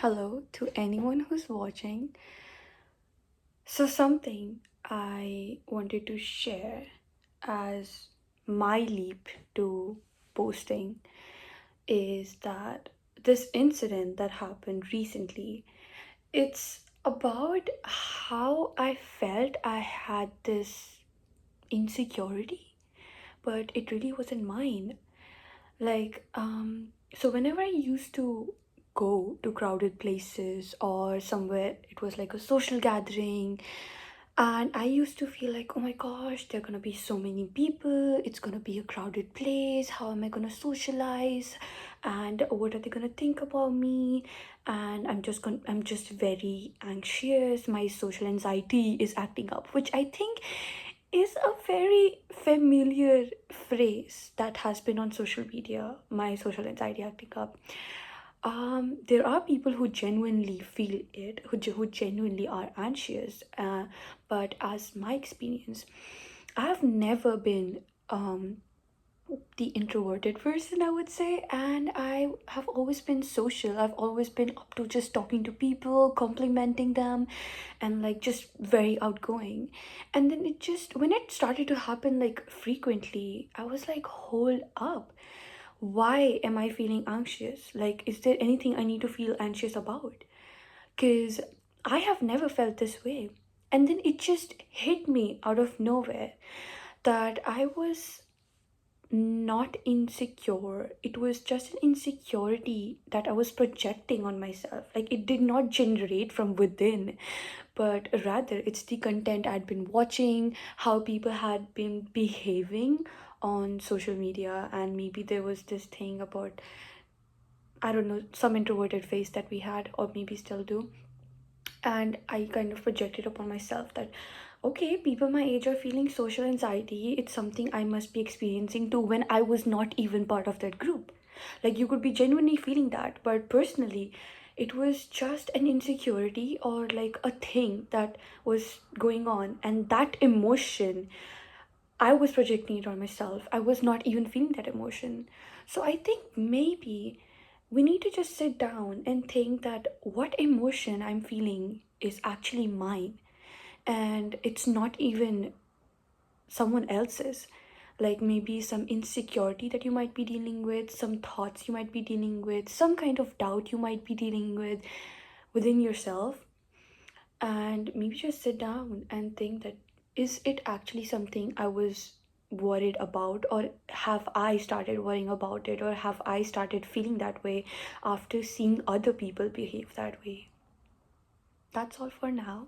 Hello to anyone who's watching. So, something I wanted to share as my leap to posting is that this incident that happened recently, it's about how I felt I had this insecurity, but it really wasn't mine. So whenever I used to go to crowded places or somewhere, it was like a social gathering, and I used to feel like, oh my gosh, there are gonna be so many people, it's gonna be a crowded place, how am I gonna socialize, and what are they gonna think about me? And I'm just very anxious, my social anxiety is acting up, which I think is a very familiar phrase that has been on social media, my social anxiety acting up. There are people who genuinely feel it, who genuinely are anxious, but as my experience, I've never been the introverted person, I would say, and I have always been social. I've always been up to just talking to people, complimenting them, and like just very outgoing. And then when it started to happen like frequently, I was like, hold up, why am I feeling anxious? Like, is there anything I need to feel anxious about? Because I have never felt this way. And then it just hit me out of nowhere that I was not insecure. It was just an insecurity that I was projecting on myself. Like, it did not generate from within, but rather it's the content I'd been watching, how people had been behaving on social media, and maybe there was this thing about, I don't know, some introverted phase that we had, or maybe still do. And I kind of projected upon myself that, okay, people my age are feeling social anxiety, it's something I must be experiencing too, when I was not even part of that group. Like, you could be genuinely feeling that, but personally it was just an insecurity or like a thing that was going on, and that emotion, I was projecting it on myself. I was not even feeling that emotion. So I think maybe we need to just sit down and think that what emotion I'm feeling is actually mine, and it's not even someone else's. Like, maybe some insecurity that you might be dealing with, some thoughts you might be dealing with, some kind of doubt you might be dealing with within yourself, and maybe just sit down and think that, is it actually something I was worried about, or have I started worrying about it, or have I started feeling that way after seeing other people behave that way? That's all for now.